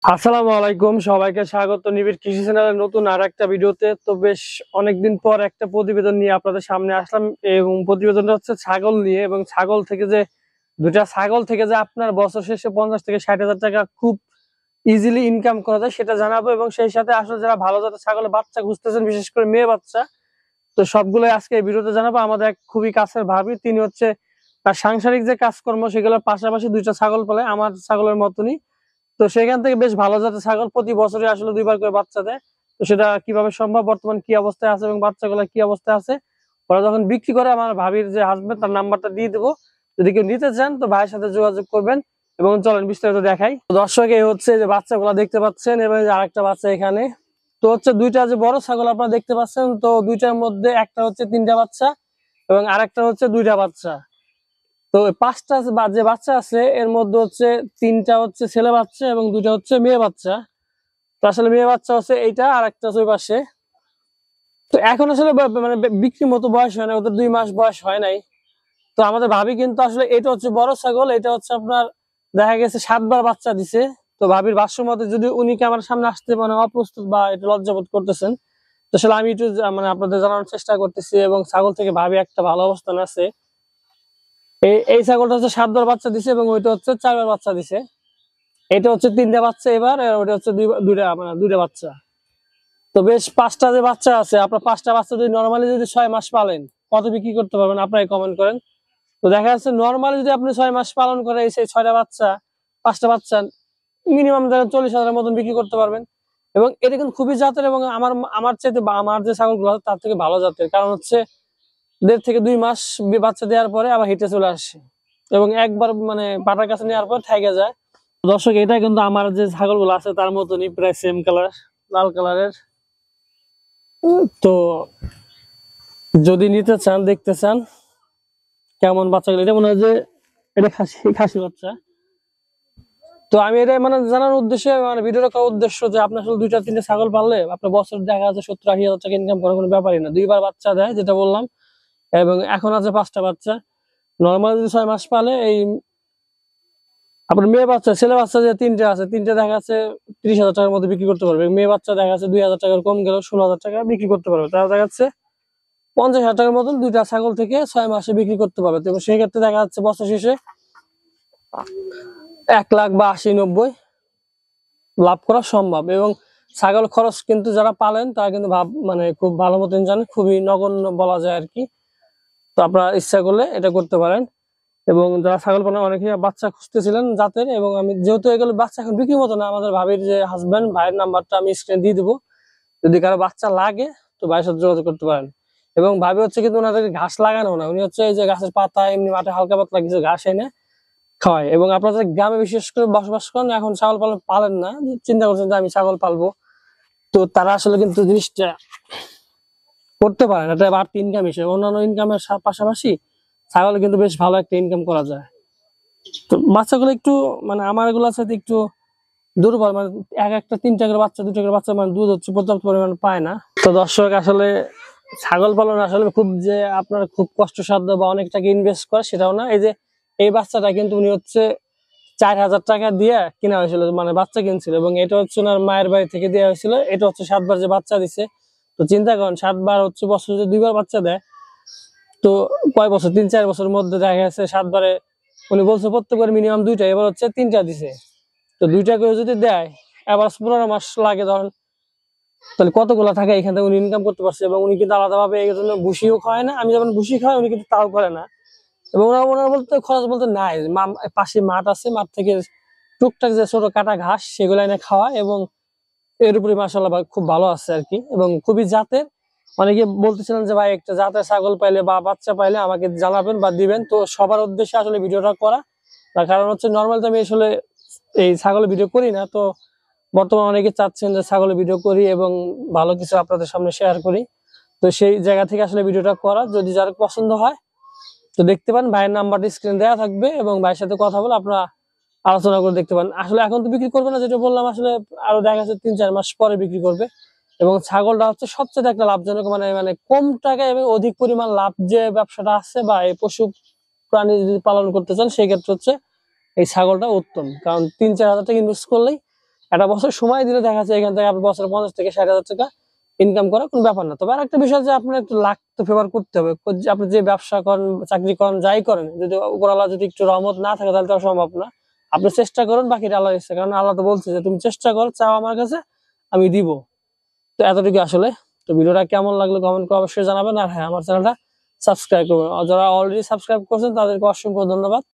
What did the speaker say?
আসসালামু আলাইকুম, সবাইকে স্বাগত নিবিড় কৃষি চ্যানেলের নতুন আর একটা ভিডিওতে। তো বেশ অনেকদিন পর একটা প্রতিবেদন নিয়ে আপনাদের সামনে আসলাম এবং প্রতিবেদনটা হচ্ছে ছাগল নিয়ে। এবং ছাগল থেকে যে আপনার বছর শেষে 50 থেকে 60 হাজার টাকা খুব ইজিলি ইনকাম করা যায় সেটা জানাবো। এবং সেই সাথে আসলে যারা ভালো জাতের ছাগলের বাচ্চা খুঁজতেছেন, বিশেষ করে মেয়ে বাচ্চা, তো সবগুলোই আজকে এই ভিডিওতে জানাবো। আমাদের এক খুবই কাছের ভাবি, তিনি হচ্ছে তার সাংসারিক যে কাজকর্ম সেগুলোর পাশাপাশি দুইটা ছাগল পালে আমার ছাগলের মতনই। তো সেখান থেকে বেশ ভালো জাতের ছাগল প্রতি বছরে আসলে 2বার করে বাচ্চা দেয়। তো সেটা কিভাবে সম্ভব, বর্তমান কি অবস্থায় আছে এবং বাচ্চাগুলো কি অবস্থায় আছে, ওরা যখন বিক্রি করে আমার ভাবির যে হাজবেন্ড তার নাম্বারটা দিয়ে দেবো। যদি কেউ নিতে চান তো ভাইয়ের সাথে যোগাযোগ করবেন। এবং চলেন বিস্তারিত দেখাই। দর্শক, এই হচ্ছে যে বাচ্চাগুলো দেখতে পাচ্ছেন এবং আরেকটা বাচ্চা এখানে। তো হচ্ছে দুইটা যে বড় ছাগল আপনারা দেখতে পাচ্ছেন, তো দুইটার মধ্যে একটা হচ্ছে 3টা বাচ্চা এবং আরেকটা হচ্ছে 2টা বাচ্চা। তো পাঁচটা যে বাচ্চা আছে এর মধ্যে হচ্ছে 3টা হচ্ছে ছেলে বাচ্চা এবং 2টা হচ্ছে মেয়ে বাচ্চা। তো আসলে মেয়ে বাচ্চা হচ্ছে এইটা আর একটা ওই পাশে। তো এখন আসলে মানে বিক্রির মতো বয়স হয় না, ওদের 2 মাস বয়স হয় নাই। তো আমাদের ভাবি কিন্তু আসলে এটা হচ্ছে বড় ছাগল, এটা হচ্ছে আপনার দেখা গেছে 7বার বাচ্চা দিছে। তো ভাবির ভাষ্য মতে, যদি উনি কি আমার সামনে আসতে মানে অপ্রস্তুত বা একটু লজ্জাবোধ করতেছেন, তো আসলে আমি একটু মানে আপনাদের জানানোর চেষ্টা করতেছি। এবং ছাগল থেকে ভাবি একটা ভালো অবস্থান আছে। এই ছাগলটা হচ্ছে 7বার বাচ্চা দিছে এবং ওইটা হচ্ছে 4বার বাচ্চা দিছে। এটা হচ্ছে 3টা বাচ্চা এবার, আর ওটা হচ্ছে দুইটা বাচ্চা। তো বেশ 5টা যে বাচ্চা আছে, আপনার 5টা বাচ্চা যদি নর্মালি যদি 6 মাস পালেন, কত বিক্রি করতে পারবেন আপনারাই কমেন্ট করেন। তো দেখা যাচ্ছে নর্মালি যদি আপনি 6 মাস পালন করে সেই 6টা বাচ্চা 5টা বাচ্চা মিনিমাম ধরেন 40,000 মতন বিক্রি করতে পারবেন। এবং এটা কিন্তু খুবই জাতের এবং আমার আমার চাইতে বা আমার যে ছাগলগুলো তার থেকে ভালো জাতের, কারণ হচ্ছে 1.5 থেকে 2 মাস বাচ্চা দেওয়ার পরে আবার হিটে চলে আসে এবং একবার মানে পাটার কাছে নেওয়ার পর ঠেকে যায়। দর্শক, এটা কিন্তু আমার যে ছাগলগুলো আছে তার মতনই প্রায় সেম কালার, লাল কালারের। তো যদি নিতে চান, দেখতে চান কেমন বাচ্চাগুলো, এটা মনে হয় যে এটা খাসি খাসি বাচ্চা। তো আমি এটা মানে জানার উদ্দেশ্যে, মানে ভিডিওটা করার উদ্দেশ্য যে আপনার আসলে 2-3টে ছাগল পাললে আপনার বছর দেখা যাচ্ছে 70-80 হাজার টাকা ইনকাম করার কোনো ব্যাপারই না। 2বার বাচ্চা দেয় যেটা বললাম, এবং এখন আছে 5টা বাচ্চা। নর্মাল যদি 6 মাস পালে এই আপনার মেয়ে বাচ্চা ছেলে বাচ্চা যে 3টে আছে, 3টে দেখা যাচ্ছে 30,000 টাকার মধ্যে বিক্রি করতে পারবে। মেয়ে বাচ্চা দেখা যাচ্ছে 2,000 টাকার কম গেলেও 16,000 টাকা বিক্রি করতে পারবে। তাহলে দেখা যাচ্ছে 50,000 টাকার মতন 2টা ছাগল থেকে 6 মাসে বিক্রি করতে পারবে। তো সেই ক্ষেত্রে দেখা যাচ্ছে বছর শেষে 1 লাখ বা 80-90 লাভ করা সম্ভব। এবং ছাগল খরচ কিন্তু যারা পালেন তারা কিন্তু মানে খুব ভালো মতন জানেন, খুবই নগণ্য বলা যায় আর কি। তো আপনারা ইচ্ছা করলে এটা করতে পারেন। এবং যারা ছাগল পালন অনেকে বাচ্চা খুঁজতেছিলেন জাতের, এবং আমি যেহেতু এগুলো বাচ্চা এখন বিক্রির মতো না, আমাদের ভাবির যে হাজবেন্ড ভাইয়ের নাম্বারটা আমি স্ক্রিনে দিয়ে দিবো। যদি কারো বাচ্চা লাগে তো ভাইয়ের সাথে যোগাযোগ করতে পারেন। এবং ভাবি হচ্ছে কিন্তু ওনাদের ঘাস লাগানো না, উনি হচ্ছে এই যে গাছের পাতা এমনি মাঠে হালকা পাতলা কিছু ঘাস এনে খাওয়ায়। এবং আপনাদের গ্রামে বিশেষ করে বসবাস করেন, এখন ছাগল পালেন না, চিন্তা করছেন যে আমি ছাগল পালবো, তো তারা আসলে কিন্তু জিনিসটা করতে পারেন। এটা বাড়তি ইনকাম হিসেবে অন্যান্য ইনকামের পাশাপাশি ছাগলে কিন্তু বেশ ভালো একটা ইনকাম করা যায়। তো বাচ্চাগুলো একটু মানে আমার এগুলোর সাথে একটু দুর্বল, মানে একটা 3টা করে বাচ্চা 2টা করে বাচ্চা মানে দুধ হচ্ছে পর্যাপ্ত পরিমাণ পায় না। তো দর্শক, আসলে ছাগল পালন আসলে খুব যে আপনার খুব কষ্টসাধ্য বা অনেক টাকা ইনভেস্ট করে সেটাও না। এই যে এই বাচ্চাটা কিন্তু উনি হচ্ছে 4,000 টাকা দিয়ে কিনা হয়েছিল, মানে বাচ্চা কিনছিল। এবং এটা হচ্ছে ওনার মায়ের বাড়ি থেকে দেওয়া হয়েছিল। এটা হচ্ছে 7বার যে বাচ্চা দিছে। তো চিন্তা করেন 7বার হচ্ছে বছরে যদি 2বার বাচ্চা দেয়, তো কয় বছর, 3-4 বছরের মধ্যে দেখা গেছে 7বারে উনি বলছে প্রত্যেকবার মিনিমাম 2টা, এবার হচ্ছে 3টা দিছে। তো 2টা করে যদি দেয়, এবার 15 মাস লাগে ধরেন, তাহলে কতগুলা টাকা এখান থেকে উনি ইনকাম করতে পারছে। এবং উনি কিন্তু আলাদাভাবে এই জন্য ভুসিও খায় না, আমি যেমন ভুসি খাই উনি কিন্তু তাও করে না। এবং ওনার বলতে খরচ বলতে নাই, পাশে মাঠ আছে, মাঠ থেকে টুকটাক যে ছোট কাটা ঘাস সেগুলো এনে খাওয়া। এবং এর উপরে মাশাআল্লাহ খুব ভালো আছে আর কি, এবং খুবই জাতের। অনেকে বলতেছিলেন যে ভাই একটা জাতের ছাগল পাইলে বা বাচ্চা পাইলে আমাকে জানাবেন বা দিবেন। তো সবার উদ্দেশ্যে আসলে ভিডিওটা করা, তার কারণ হচ্ছে নর্মাল তো আমি আসলে এই ছাগলের ভিডিও করি না। তো বর্তমানে অনেকে চাচ্ছেন যে ছাগলের ভিডিও করি এবং ভালো কিছু আপনাদের সামনে শেয়ার করি। তো সেই জায়গা থেকে আসলে ভিডিওটা করা, যদি যার পছন্দ হয় তো দেখতে পান, ভাইয়ের নাম্বারটা স্ক্রিনে দেওয়া থাকবে এবং ভাইয়ের সাথে কথা বলে আপনারা আলোচনা করে দেখতে পান। আসলে এখন তো বিক্রি করবে না, যেটা বললাম, আসলে আরো দেখা যাচ্ছে 3-4 মাস পরে বিক্রি করবে। এবং ছাগলটা হচ্ছে সবচেয়ে একটা লাভজনক, মানে মানে কম টাকায় এবং অধিক পরিমাণ লাভ যে ব্যবসাটা আছে বা এই পশু প্রাণী যদি পালন করতে চান সেই ক্ষেত্রে হচ্ছে এই ছাগলটা উত্তম। কারণ 3-4 হাজার টাকা ইনভেস্ট করলেই একটা বছর সময় দিলে দেখা যাচ্ছে এখান থেকে আপনি বছরে 50 থেকে 60 হাজার টাকা ইনকাম করা কোনো ব্যাপার না। তবে আর একটা বিষয় যে আপনার একটু লাক তো ফেভার করতে হবে। আপনি যে ব্যবসা করেন, চাকরি করেন, যাই করেন, যদি উপরওয়ালা যদি একটু রহমত না থাকে তাহলে তো সম্ভব না। আপনি চেষ্টা করুন, বাকিটা আল্লাহর ইচ্ছা, কারণ আল্লাহ তো বলছে যে তুমি চেষ্টা করো, চাও আমার কাছে, আমি দিব। তো এতটুকু আসলে। তো ভিডিওটা কেমন লাগলো কমেন্ট করে অবশ্যই জানাবেন। আর হ্যাঁ, আমার চ্যানেলটা সাবস্ক্রাইব করবেন। আর যারা অলরেডি সাবস্ক্রাইব করছেন তাদেরকে অসংখ্য ধন্যবাদ।